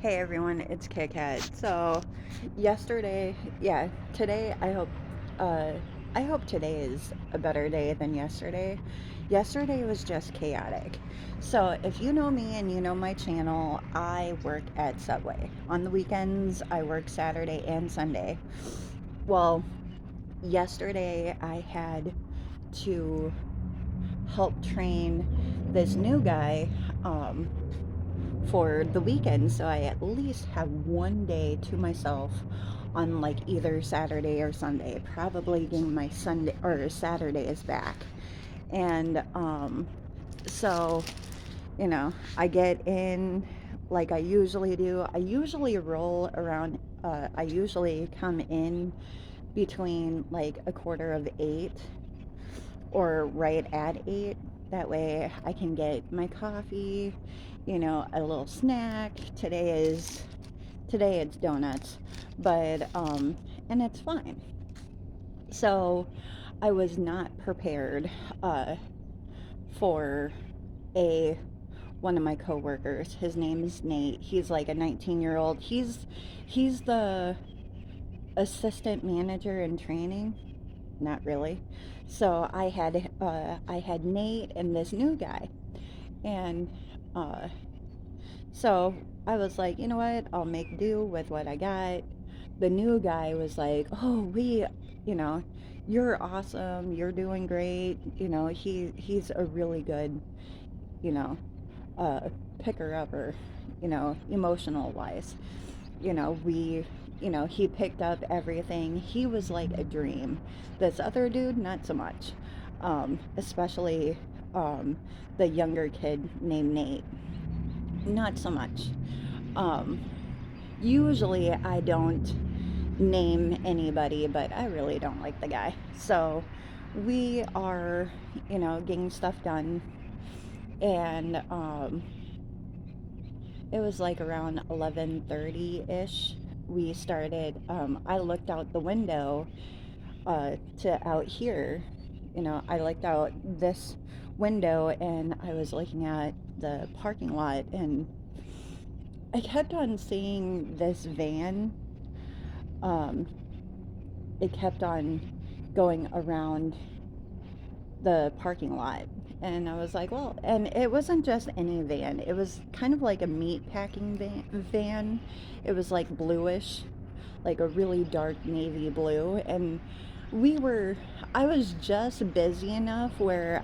Hey everyone, it's Kit Kat. So, yesterday, today uh, I hope today is a better day than yesterday. Yesterday was just chaotic. So, if you know me and you know my channel, I work at Subway. On the weekends, I work Saturday and Sunday. Well, yesterday I had to help train this new guy, um, for the weekend, so I at least have one day to myself on like either Saturday or Sunday, probably getting my Sunday or Saturdays back. And so, I get in like I usually do. I usually roll around, I usually come in between like a quarter of 8 or right at 8. That way I can get my coffee, a little snack. Today it's donuts, but and it's fine. So I was not prepared uh for a one of my coworkers. His name is Nate. He's like a 19-year-old. He's the assistant manager in training. Not really. So I had Nate and this new guy, and uh, so I was like, you know what? I'll make do with what I got. The new guy was like, oh, you know, you're awesome. You're doing great. He's a really good, you know, uh, picker upper, emotional wise. We, he picked up everything. He was like a dream. This other dude, not so much. Especially the younger kid named Nate, not so much. Um, Usually I don't name anybody, but I really don't like the guy. So we are, getting stuff done, and it was like around 11:30 ish. We started. I looked out the window to out here. I looked out this window and I was looking at the parking lot, and I kept on seeing this van. Um, it kept on going around the parking lot. And I was like, well, and it wasn't just any van. It was kind of like a meat packing van. It was like bluish, like a really dark navy blue. And we were, I was just busy enough where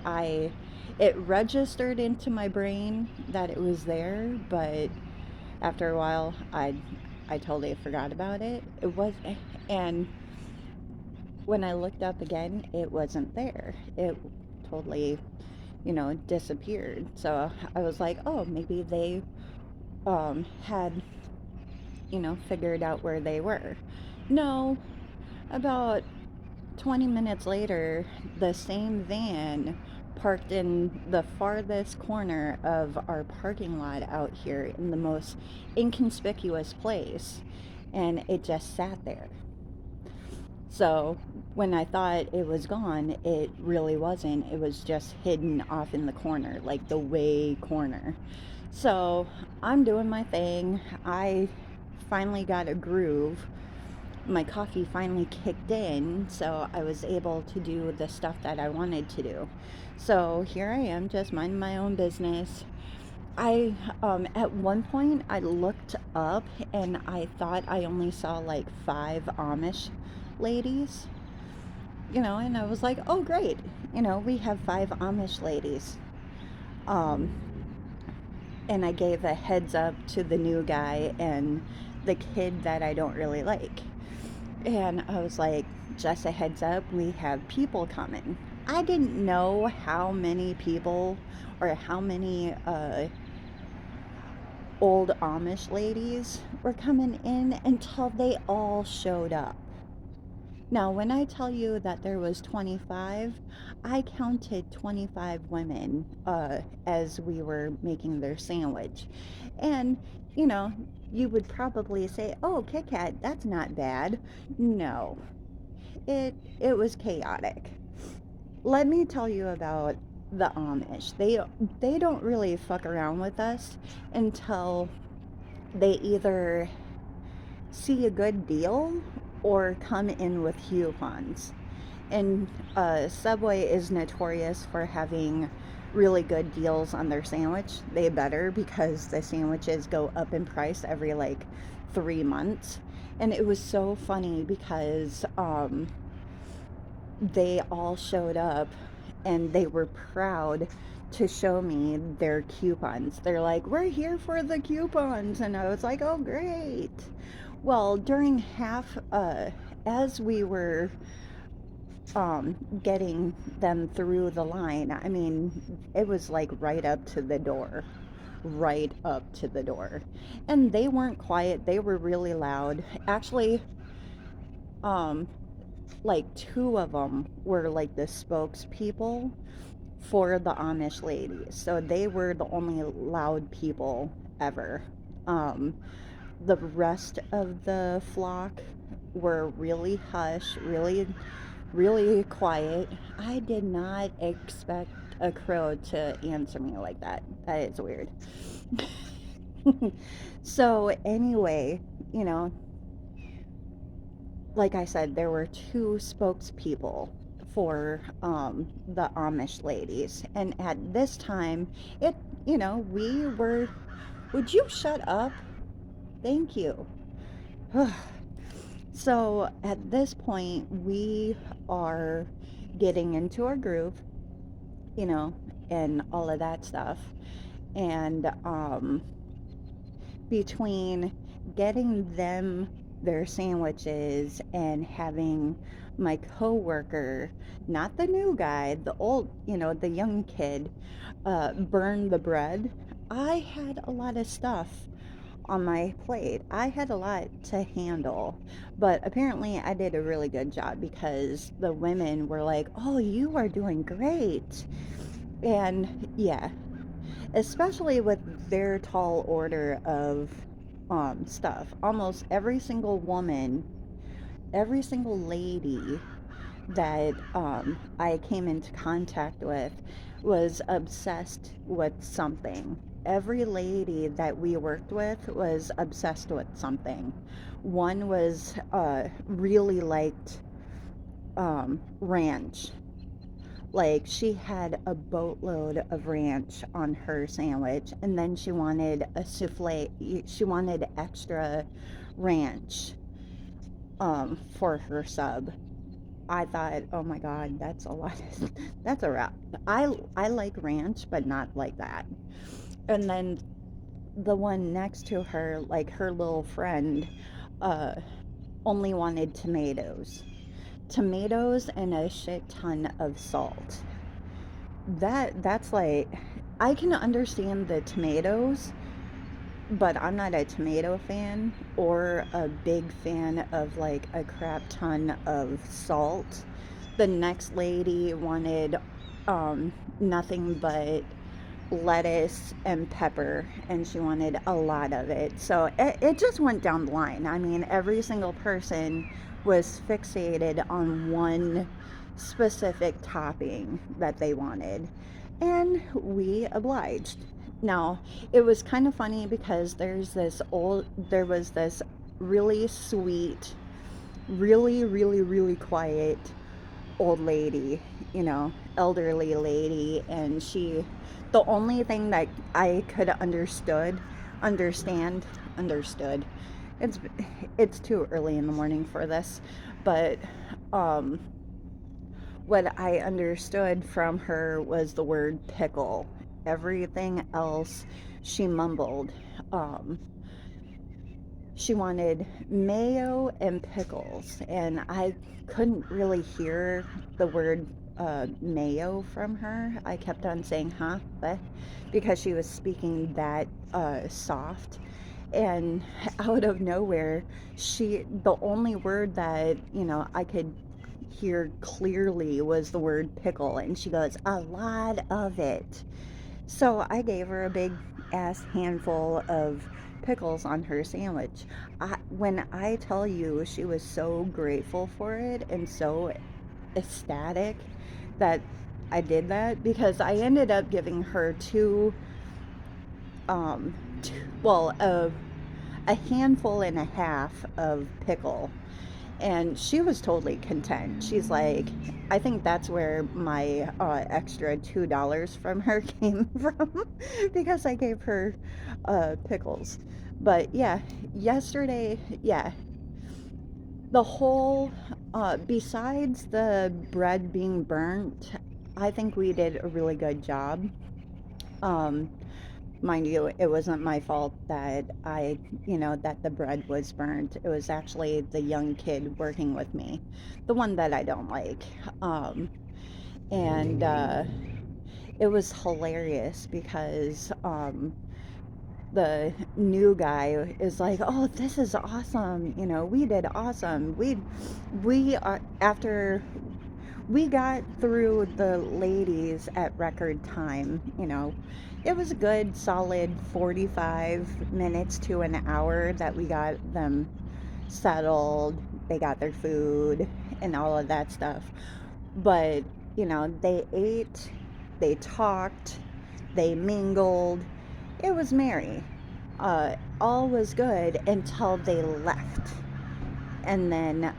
it registered into my brain that it was there, but after a while, I totally forgot about it. It was, and when I looked up again, it wasn't there. It totally, disappeared. So I was like, oh, maybe they had, figured out where they were. No, about 20 minutes later, the same van parked in the farthest corner of our parking lot out here in the most inconspicuous place, and it just sat there. So when I thought it was gone, it really wasn't. It was just hidden off in the corner, like the way corner. So I'm doing my thing. I finally got a groove. My coffee finally kicked in, so I was able to do the stuff that I wanted to do. So here I am, just minding my own business. I at one point I looked up and I thought I only saw like 5 Amish ladies, and I was like, oh great, we have 5 Amish ladies. Um, and I gave a heads up to the new guy and the kid that I don't really like. And I was like, just a heads up, we have people coming. I didn't know how many people or how many old Amish ladies were coming in until they all showed up. Now, when I tell you that there was 25, I counted 25 women as we were making their sandwich. And, you know, you would probably say, oh, Kit Kat, that's not bad. No, it was chaotic. Let me tell you about the Amish. They don't really fuck around with us until they either see a good deal or come in with coupons. And Subway is notorious for having really good deals on their sandwich. They better, because the sandwiches go up in price every like 3 months. And it was so funny because they all showed up and they were proud to show me their coupons. They're like, "We're here for the coupons." And I was like, "Oh, great." Well, during as we were getting them through the line, I mean, it was like right up to the door. Right up to the door. And they weren't quiet, they were really loud. Actually, um, like two of them were like the spokespeople for the Amish ladies. So they were the only loud people ever. Um, the rest of the flock were really hush, really quiet. I did not expect a crow to answer me like that. That is weird. So, anyway, you know, like I said, there were two spokespeople for the Amish ladies. And at this time, it, we were. Would you shut up? Thank you. So at this point, we are getting into our groove, you know, and all of that stuff. And between getting them their sandwiches and having my coworker, not the new guy, the old, the young kid, burn the bread, I had a lot of stuff on my plate. I had a lot to handle, but apparently I did a really good job because the women were like, "Oh, you are doing great." And yeah, especially with their tall order of stuff. Almost every single woman, every single lady that I came into contact with was obsessed with something. Every lady that we worked with was obsessed with something. One was really liked ranch. Like, she had a boatload of ranch on her sandwich, and then she wanted a souffle. She wanted extra ranch for her sub. I thought, oh my God, that's a lot. That's a wrap. I like ranch, but not like that. And then the one next to her, like her little friend, uh, only wanted tomatoes and a shit ton of salt. That's like, I can understand the tomatoes, but I'm not a tomato fan or a big fan of like a crap ton of salt. The next lady wanted nothing but lettuce and pepper, and she wanted a lot of it. So it just went down the line. I mean, every single person was fixated on one specific topping that they wanted, and we obliged. Now, it was kind of funny because there was this really sweet, really quiet old lady, elderly lady, and the only thing that I could understood. It's it's too early in the morning for this, but um, what I understood from her was the word pickle. Everything else she mumbled. Um, she wanted mayo and pickles, and I couldn't really hear the word mayo from her. I kept on saying, huh? What? Because she was speaking that soft. And out of nowhere, the only word that, I could hear clearly was the word pickle. And she goes, "A lot of it." So I gave her a big ass handful of pickles on her sandwich. When I tell you, she was so grateful for it and so ecstatic that I did that, because I ended up giving her um, two well, a handful and a half of pickle, and she was totally content. She's like, I think that's where my extra $2 from her came from because I gave her pickles. But yeah, yesterday, yeah, the whole, besides the bread being burnt, I think we did a really good job. Um, Mind you, it wasn't my fault that that the bread was burnt. It was actually the young kid working with me, the one that I don't like. Um, and It was hilarious because the new guy is like, "Oh, this is awesome! We did awesome. After we got through the ladies at record time. It was a good solid 45 minutes to an hour that we got them settled. They got their food and all of that stuff. But, they ate, they talked, they mingled. It was merry. All was good until they left. And then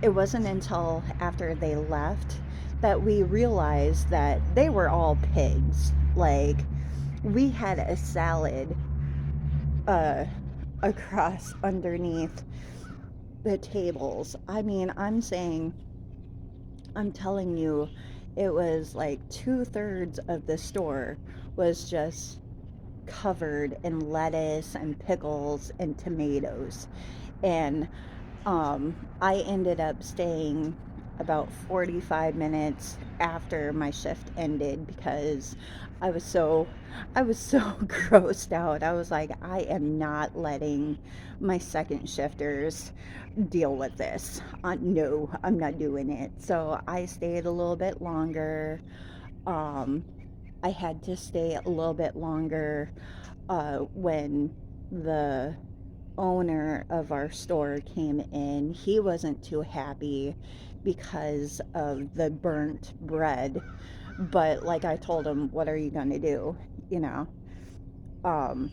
it wasn't until after they left that we realized that they were all pigs. Like, we had a salad uh, across underneath the tables. I mean, I'm telling you, it was like 2/3 of the store was just covered in lettuce and pickles and tomatoes. And I ended up staying about 45 minutes after my shift ended because I was so I was so grossed out. I was like, I am not letting my second shifters deal with this. No, I'm not doing it. So I stayed a little bit longer. Um, I had to stay a little bit longer when the owner of our store came in. He wasn't too happy because of the burnt bread. But like I told him, what are you going to do? You know, um,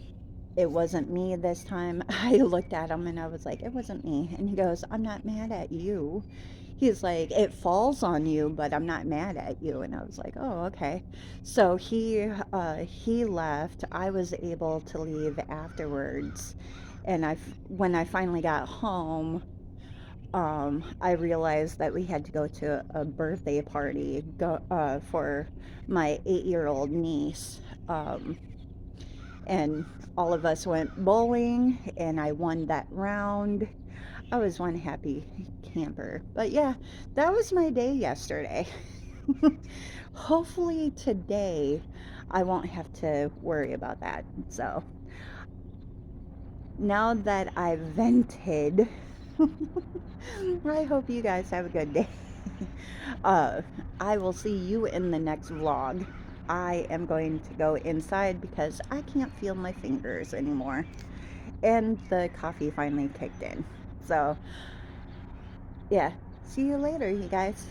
it wasn't me this time. I looked at him and I was like, it wasn't me. And he goes, I'm not mad at you. He's like, it falls on you, but I'm not mad at you. And I was like, oh, okay. So he left. I was able to leave afterwards. And when I finally got home, I realized that we had to go to a birthday party for my 8-year-old niece. And all of us went bowling, and I won that round. I was one happy camper. But yeah, that was my day yesterday. Hopefully today I won't have to worry about that. So now that I've vented, I hope you guys have a good day. uh, I will see you in the next vlog. I am going to go inside because I can't feel my fingers anymore. And the coffee finally kicked in. So, yeah. See you later, you guys.